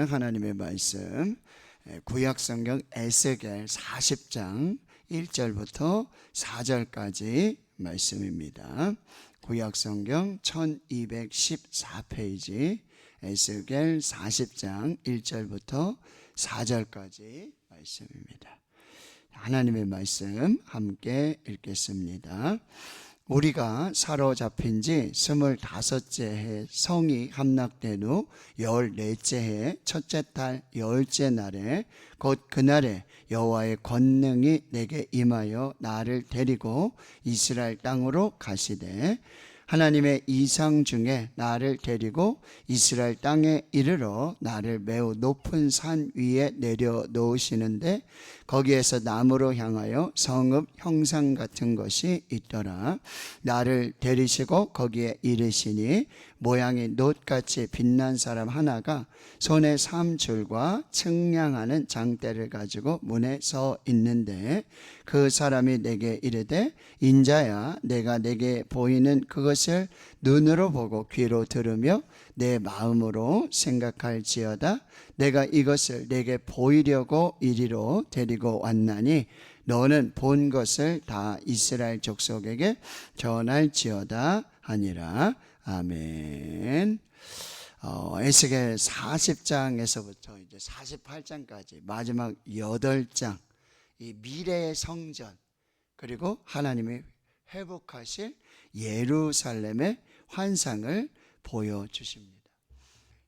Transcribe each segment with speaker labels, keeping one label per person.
Speaker 1: 하나님의 말씀 구약성경 에스겔 40장 1절부터 4절까지 말씀입니다. 구약성경 1214페이지 에스겔 40장 1절부터 4절까지 말씀입니다. 하나님의 말씀 함께 읽겠습니다. 우리가 사로잡힌 지 25째 해 성이 함락된 후 14째 해 첫째 달 10째 날에 곧 그날에 여호와의 권능이 내게 임하여 나를 데리고 이스라엘 땅으로 가시되 하나님의 이상 중에 나를 데리고 이스라엘 땅에 이르러 나를 매우 높은 산 위에 내려 놓으시는데 거기에서 나무로 향하여 성읍 형상 같은 것이 있더라. 나를 데리시고 거기에 이르시니 모양이 놋같이 빛난 사람 하나가 손에 3줄과 측량하는 장대를 가지고 문에 서 있는데 그 사람이 내게 이르되 인자야 내가 내게 보이는 그것을 눈으로 보고 귀로 들으며 내 마음으로 생각할지어다. 내가 이것을 내게 보이려고 이리로 데리고 왔나니 너는 본 것을 다 이스라엘 족속에게 전할지어다 하니라. 아멘. 에스겔 40장에서부터 이제 48장까지 마지막 8장 이 미래의 성전 그리고 하나님이 회복하실 예루살렘의 환상을 보여주십니다.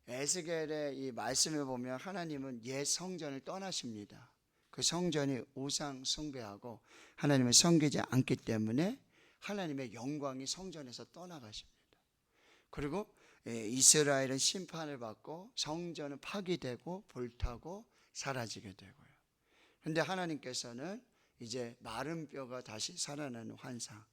Speaker 1: 에스겔의 이 말씀을 보면 하나님은 옛 성전을 떠나십니다. 그 성전이 우상 숭배하고 하나님을 섬기지 않기 때문에 하나님의 영광이 성전에서 떠나가십니다. 그리고 이스라엘은 심판을 받고 성전은 파괴되고 불타고 사라지게 되고요. 그런데 하나님께서는 이제 마른 뼈가 다시 살아나는 환상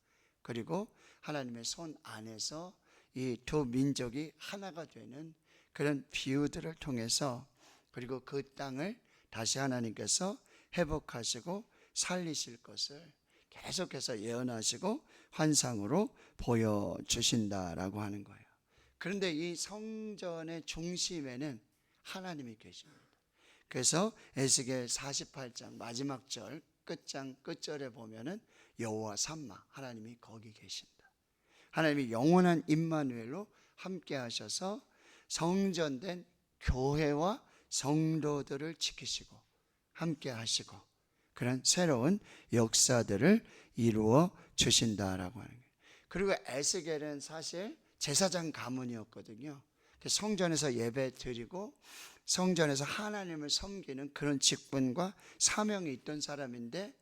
Speaker 1: 그리고 하나님의 손 안에서 이 두 민족이 하나가 되는 그런 비유들을 통해서 그리고 그 땅을 다시 하나님께서 회복하시고 살리실 것을 계속해서 예언하시고 환상으로 보여주신다라고 하는 거예요. 그런데 이 성전의 중심에는 하나님이 계십니다. 그래서 에스겔 48장 마지막 절 끝장 끝절에 보면은 여호와 삼마 하나님이 거기 계신다. 하나님이 영원한 임마누엘로 함께 하셔서 성전된 교회와 성도들을 지키시고 함께 하시고 그런 새로운 역사들을 이루어 주신다라고 하는 거예요. 그리고 에스겔은 사실 제사장 가문이었거든요. 성전에서 예배 드리고 성전에서 하나님을 섬기는 그런 직분과 사명이 있던 사람인데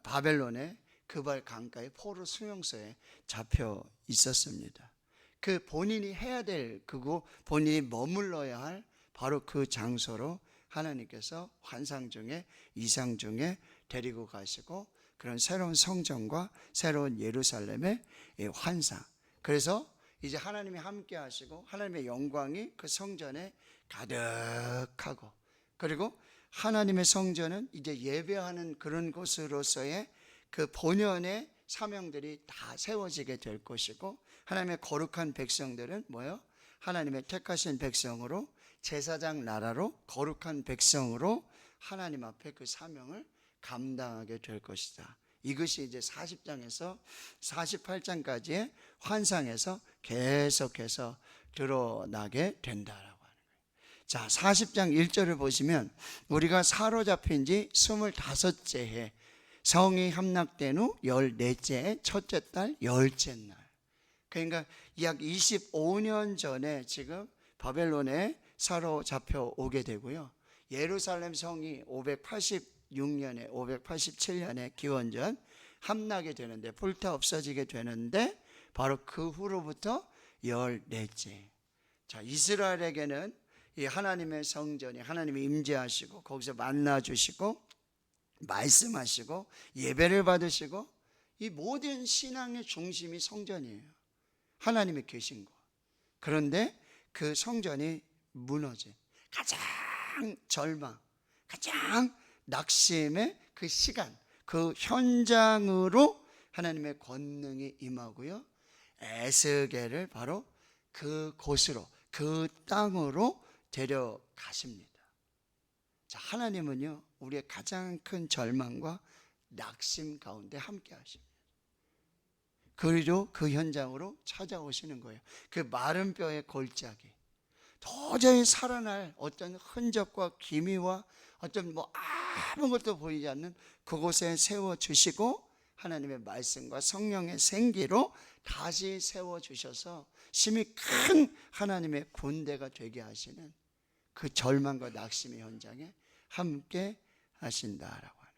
Speaker 1: 바벨론의 그발 강가의 포로 수용소에 잡혀 있었습니다. 그 본인이 해야 될 그거 본인이 머물러야 할 바로 그 장소로 하나님께서 환상 중에 이상 중에 데리고 가시고 그런 새로운 성전과 새로운 예루살렘의 환상. 그래서 이제 하나님이 함께 하시고 하나님의 영광이 그 성전에 가득하고 그리고 하나님의 성전은 이제 예배하는 그런 곳으로서의 그 본연의 사명들이 다 세워지게 될 것이고 하나님의 거룩한 백성들은 뭐요? 하나님의 택하신 백성으로 제사장 나라로 거룩한 백성으로 하나님 앞에 그 사명을 감당하게 될 것이다. 이것이 이제 40장에서 48장까지의 환상에서 계속해서 드러나게 된다라고 하는 거예요. 자, 40장 1절을 보시면 우리가 사로잡힌 지 25째 해 성이 함락된 후 14째 첫째 달 10째 날. 그러니까 약 25년 전에 지금 바벨론에 사로잡혀 오게 되고요. 예루살렘 성이 586년에 587년에 기원전 함락이 되는데 불타 없어지게 되는데 바로 그 후로부터 14째. 자, 이스라엘에게는 이 하나님의 성전이 하나님이 임재하시고 거기서 만나 주시고 말씀하시고 예배를 받으시고 이 모든 신앙의 중심이 성전이에요. 하나님이 계신 거. 그런데 그 성전이 무너진 가장 절망, 가장 낙심의 그 시간, 그 현장으로 하나님의 권능이 임하고요. 에스겔을 바로 그 곳으로 그 땅으로 데려가십니다. 자, 하나님은요, 우리의 가장 큰 절망과 낙심 가운데 함께 하십니다. 그리고 그 현장으로 찾아오시는 거예요. 그 마른 뼈의 골짜기, 도저히 살아날 어떤 흔적과 기미와 어떤 아무것도 보이지 않는 그곳에 세워주시고, 하나님의 말씀과 성령의 생기로 다시 세워주셔서 심히 큰 하나님의 군대가 되게 하시는 그 절망과 낙심의 현장에 함께 하신다라고 하는 거예요.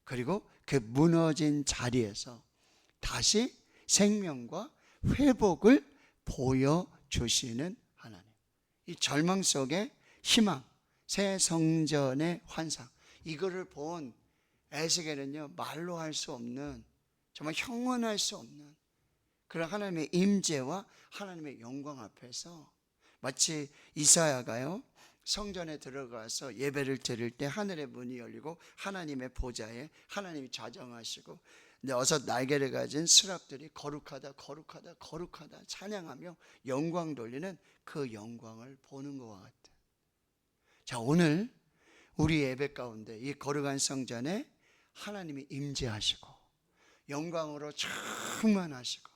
Speaker 1: 그리고 그 무너진 자리에서 다시 생명과 회복을 보여주시는 하나님. 이 절망 속에 희망, 새 성전의 환상, 이거를 본 에스겔은요, 말로 할 수 없는, 정말 형언할 수 없는 그런 하나님의 임재와 하나님의 영광 앞에서, 마치 이사야가요, 성전에 들어가서 예배를 드릴 때 하늘의 문이 열리고 하나님의 보좌에 하나님이 좌정하시고 어서 날개를 가진 스랍들이 거룩하다 거룩하다 거룩하다 찬양하며 영광 돌리는 그 영광을 보는 것과 같아요. 자, 오늘 우리 예배 가운데 이 거룩한 성전에 하나님이 임재하시고 영광으로 충만하시고,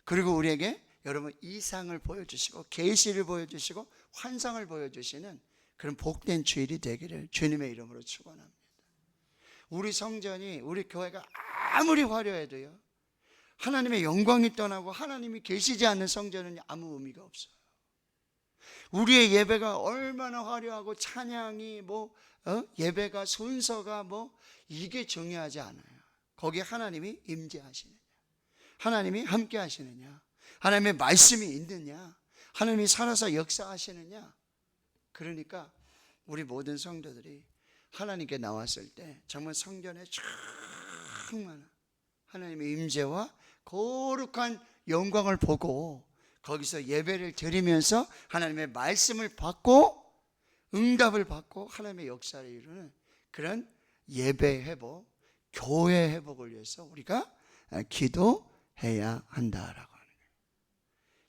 Speaker 1: 그리고 우리에게 여러분 이상을 보여주시고 계시를 보여주시고 환상을 보여주시는 그런 복된 주일이 되기를 주님의 이름으로 축원합니다. 우리 성전이, 우리 교회가 아무리 화려해도요, 하나님의 영광이 떠나고 하나님이 계시지 않는 성전은 아무 의미가 없어요. 우리의 예배가 얼마나 화려하고 찬양이 예배가 순서가 이게 중요하지 않아요. 거기에 하나님이 임재하시느냐, 하나님이 함께 하시느냐, 하나님의 말씀이 있느냐, 하나님이 살아서 역사하시느냐. 그러니까 우리 모든 성도들이 하나님께 나왔을 때 정말 성전에 충만한 하나님의 임재와 거룩한 영광을 보고 거기서 예배를 드리면서 하나님의 말씀을 받고 응답을 받고 하나님의 역사를 이루는 그런 예배 회복, 교회 회복을 위해서 우리가 기도해야 한다라고 하는 거예요.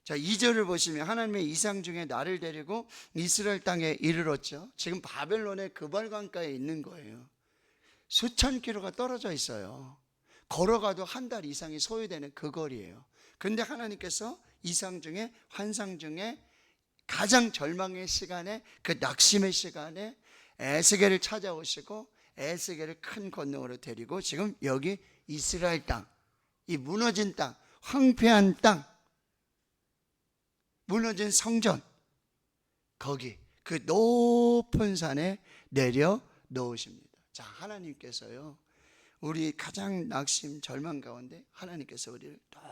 Speaker 1: 자, 2절을 보시면 하나님의 이상 중에 나를 데리고 이스라엘 땅에 이르렀죠. 지금 바벨론의 그발강가에 있는 거예요. 수천 킬로가 떨어져 있어요. 걸어가도 한 달 이상이 소요되는 그 거리예요. 그런데 하나님께서 이상 중에, 환상 중에 가장 절망의 시간에, 그 낙심의 시간에 에스겔을 찾아오시고 에스겔을 큰 권능으로 데리고 지금 여기 이스라엘 땅, 이 무너진 땅, 황폐한 땅, 무너진 성전, 거기 그 높은 산에 내려 놓으십니다. 자, 하나님께서요, 우리 가장 낙심, 절망 가운데 하나님께서 우리를 높은,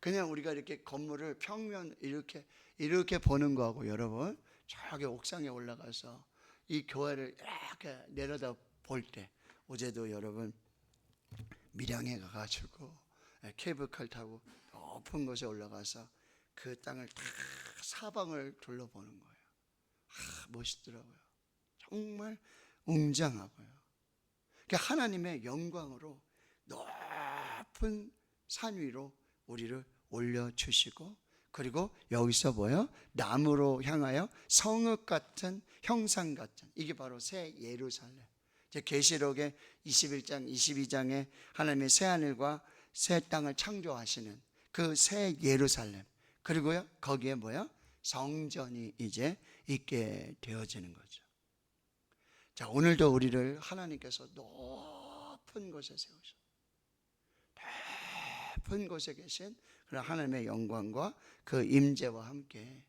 Speaker 1: 그냥 우리가 이렇게 건물을 평면 이렇게 보는 거하고, 여러분 저기 옥상에 올라가서 이 교회를 이렇게 내려다 볼 때, 어제도 여러분 밀양에 가가지고 케이블카를 타고 높은 곳에 올라가서 그 땅을 다 사방을 둘러보는 거예요. 멋있더라고요. 정말 웅장하고요. 하나님의 영광으로 높은 산 위로 우리를 올려주시고, 그리고 여기서 나무로 향하여 성읍 같은, 형상 같은, 이게 바로 새 예루살렘. 계시록의 21장 22장에 하나님의 새 하늘과 새 땅을 창조하시는 그 새 예루살렘, 그리고요 거기에 성전이 이제 있게 되어지는 거죠. 자, 오늘도 우리를 하나님께서 높은 곳에 세우셔, 높은 곳에 계신 그런 하나님의 영광과 그 임재와 함께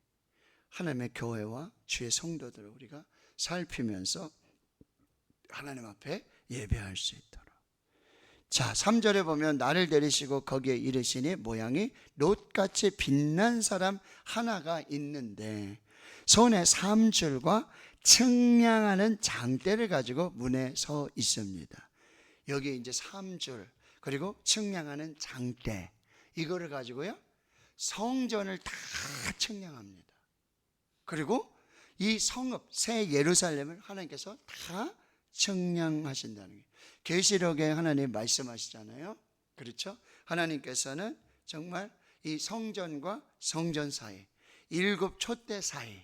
Speaker 1: 하나님의 교회와 주의 성도들을 우리가 살피면서 하나님 앞에 예배할 수 있도록. 자, 3절에 보면 나를 데리시고 거기에 이르시니 모양이 놋같이 빛난 사람 하나가 있는데 손에 삼줄과 측량하는 장대를 가지고 문에 서 있습니다. 여기 이제 삼줄 그리고 측량하는 장대, 이거를 가지고요 성전을 다 측량합니다. 그리고 이 성읍 새 예루살렘을 하나님께서 다 측량하신다는 거예요. 계시록에 하나님 말씀하시잖아요. 그렇죠? 하나님께서는 정말 이 성전과 성전 사이, 일곱 촛대 사이,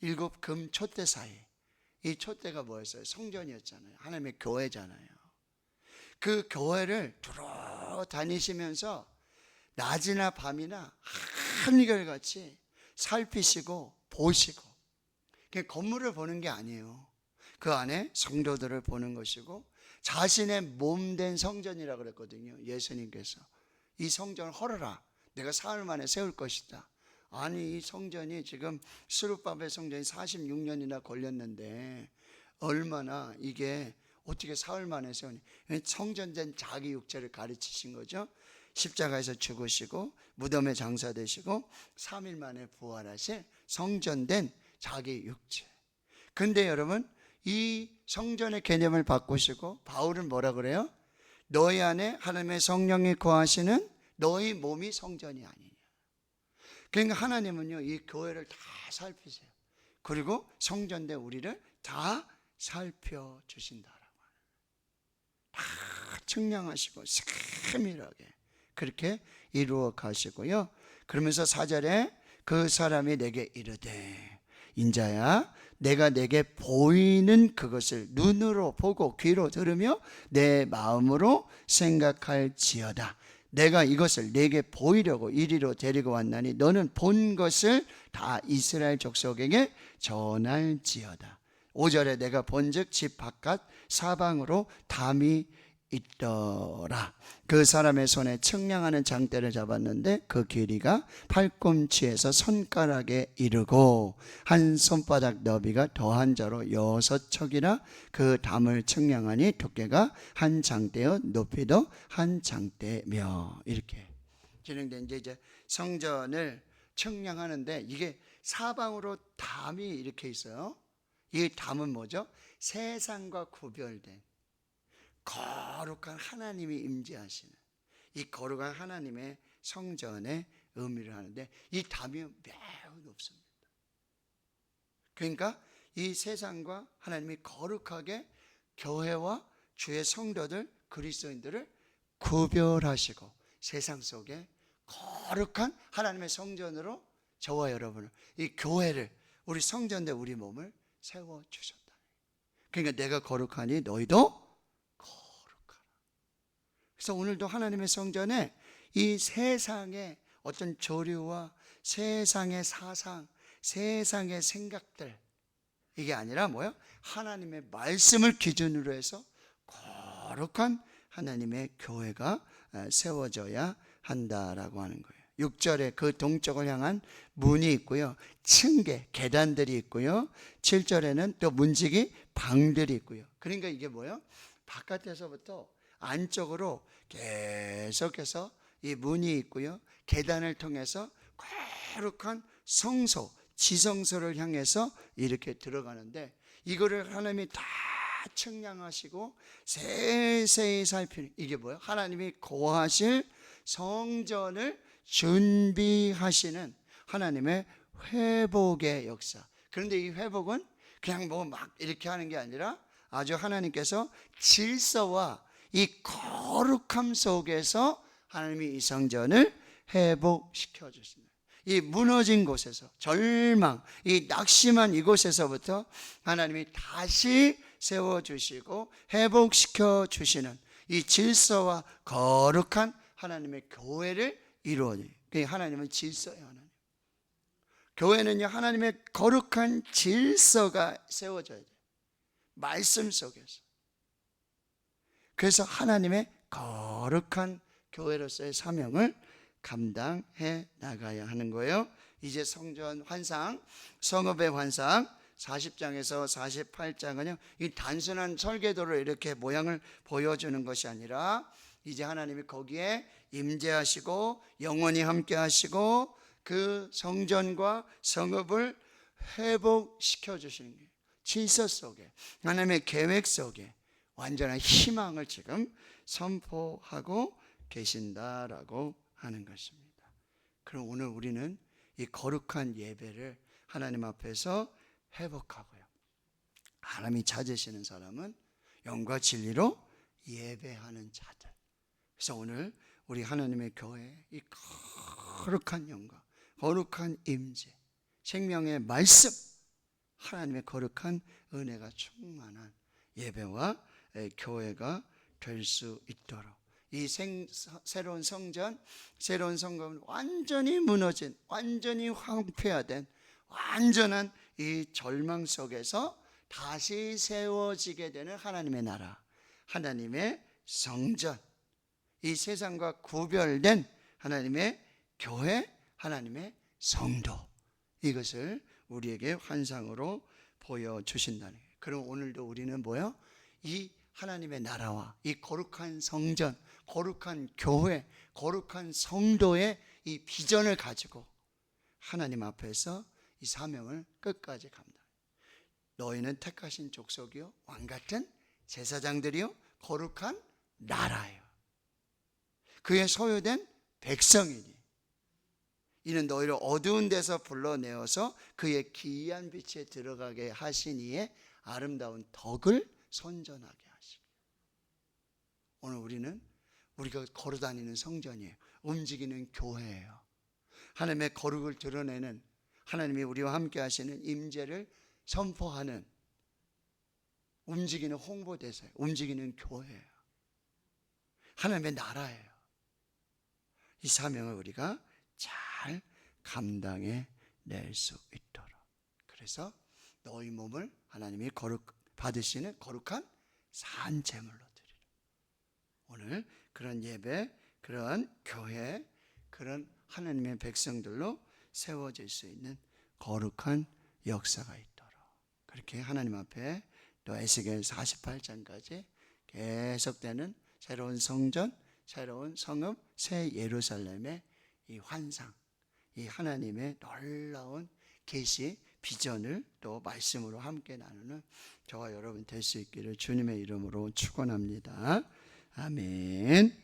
Speaker 1: 일곱 금 촛대 사이, 이 촛대가 뭐였어요? 성전이었잖아요. 하나님의 교회잖아요. 그 교회를 두루 다니시면서 낮이나 밤이나 한결같이 살피시고 보시고, 그냥 건물을 보는 게 아니에요. 그 안에 성도들을 보는 것이고, 자신의 몸된 성전이라고 그랬거든요. 예수님께서 이 성전을 헐어라, 내가 사흘 만에 세울 것이다. 아니, 이 성전이 지금 스룹바벨 성전이 46년이나 걸렸는데 얼마나 이게 어떻게 사흘 만에 세우니? 성전된 자기 육체를 가르치신 거죠. 십자가에서 죽으시고 무덤에 장사되시고 3일 만에 부활하실 성전된 자기 육체. 근데 여러분, 이 성전의 개념을 바꾸시고 바울은 뭐라 그래요? 너희 안에 하나님의 성령이 거하시는 너희 몸이 성전이 아니냐. 그러니까 하나님은요, 이 교회를 다 살피세요. 그리고 성전된 우리를 다 살펴주신다라고 하는, 다 측량하시고 세밀하게 그렇게 이루어 가시고요. 그러면서 4절에 그 사람이 내게 이르되 인자야, 내가 내게 보이는 그것을 눈으로 보고 귀로 들으며 내 마음으로 생각할지어다. 내가 이것을 내게 보이려고 이리로 데리고 왔나니 너는 본 것을 다 이스라엘 족속에게 전할지어다. 5절에 내가 본즉 집 바깥 사방으로 담이 있더라. 그 사람의 손에 측량하는 장대를 잡았는데 그 길이가 팔꿈치에서 손가락에 이르고 한 손바닥 너비가 더한 자로 6척이라. 그 담을 측량하니 두께가 한 장대요 높이도 한 장대며. 이렇게 진행된 이제 성전을 측량하는데 이게 사방으로 담이 이렇게 있어요. 이 담은 뭐죠? 세상과 구별된 거룩한 하나님이 임재하시는 이 거룩한 하나님의 성전의 의미를 하는데, 이 담이 매우 높습니다. 그러니까 이 세상과 하나님이 거룩하게 교회와 주의 성도들, 그리스도인들을 구별하시고 세상 속에 거룩한 하나님의 성전으로 저와 여러분을, 이 교회를, 우리 성전된 우리 몸을 세워주셨다. 그러니까 내가 거룩하니 너희도 거룩하라. 그래서 오늘도 하나님의 성전에 이 세상의 어떤 조류와 세상의 사상, 세상의 생각들, 이게 아니라 뭐요? 하나님의 말씀을 기준으로 해서 거룩한 하나님의 교회가 세워져야 한다라고 하는 거예요. 6절에 그 동쪽을 향한 문이 있고요, 층계, 계단들이 있고요, 7절에는 또 문지기 방들이 있고요. 그러니까 이게 뭐예요? 바깥에서부터 안쪽으로 계속해서 이 문이 있고요, 계단을 통해서 거룩한 성소, 지성소를 향해서 이렇게 들어가는데, 이거를 하나님이 다 측량하시고 세세히 살피는, 이게 뭐예요? 하나님이 거하실 성전을 준비하시는 하나님의 회복의 역사. 그런데 이 회복은 그냥 뭐 막 이렇게 하는 게 아니라 아주 하나님께서 질서와 이 거룩함 속에서 하나님이 이 성전을 회복시켜 주십니다. 이 무너진 곳에서, 절망, 이 낙심한 이곳에서부터 하나님이 다시 세워주시고 회복시켜 주시는 이 질서와 거룩한 하나님의 교회를 이루어내요. 하나님은 질서예요. 하나님. 교회는요, 하나님의 거룩한 질서가 세워져야 돼요. 말씀 속에서. 그래서 하나님의 거룩한 교회로서의 사명을 감당해 나가야 하는 거예요. 이제 성전 환상, 성읍의 환상 40장에서 48장은요, 이 단순한 설계도로 이렇게 모양을 보여주는 것이 아니라 이제 하나님이 거기에 임재하시고 영원히 함께 하시고 그 성전과 성읍을 회복시켜 주시는 게 질서 속에, 하나님의 계획 속에 완전한 희망을 지금 선포하고 계신다라고 하는 것입니다. 그럼 오늘 우리는 이 거룩한 예배를 하나님 앞에서 회복하고요, 하나님이 찾으시는 사람은 영과 진리로 예배하는 자들. 그래서 오늘 우리 하나님의 교회 이 거룩한 영과 거룩한 임재, 생명의 말씀, 하나님의 거룩한 은혜가 충만한 예배와 교회가 될 수 있도록 이 새로운 성전, 새로운 성검은 완전히 무너진, 완전히 황폐화된 완전한 이 절망 속에서 다시 세워지게 되는 하나님의 나라, 하나님의 성전, 이 세상과 구별된 하나님의 교회, 하나님의 성도, 이것을 우리에게 환상으로 보여주신다는 거예요. 그럼 오늘도 우리는 뭐요? 이 하나님의 나라와 이 거룩한 성전, 거룩한 교회, 거룩한 성도의 이 비전을 가지고 하나님 앞에서 이 사명을 끝까지 감당. 너희는 택하신 족속이요, 왕같은 제사장들이요, 거룩한 나라예요. 그의 소유된 백성이니 이는 너희를 어두운 데서 불러내어서 그의 기이한 빛에 들어가게 하신 이의 아름다운 덕을 선전하게 하시고. 오늘 우리가 걸어다니는 성전이에요. 움직이는 교회예요. 하나님의 거룩을 드러내는, 하나님이 우리와 함께 하시는 임재를 선포하는 움직이는 홍보대사예요. 움직이는 교회예요. 하나님의 나라예요. 이 사명을 우리가 잘 감당해 낼 수 있도록. 그래서 너희 몸을 하나님이 받으시는 거룩한 산제물로 드리라. 오늘 그런 예배, 그런 교회, 그런 하나님의 백성들로 세워질 수 있는 거룩한 역사가 있도록, 그렇게 하나님 앞에 또 에스겔 48장까지 계속되는 새로운 성전, 새로운 성읍, 새 예루살렘의 이 환상, 이 하나님의 놀라운 계시, 비전을 또 말씀으로 함께 나누는 저와 여러분 될 수 있기를 주님의 이름으로 축원합니다. 아멘.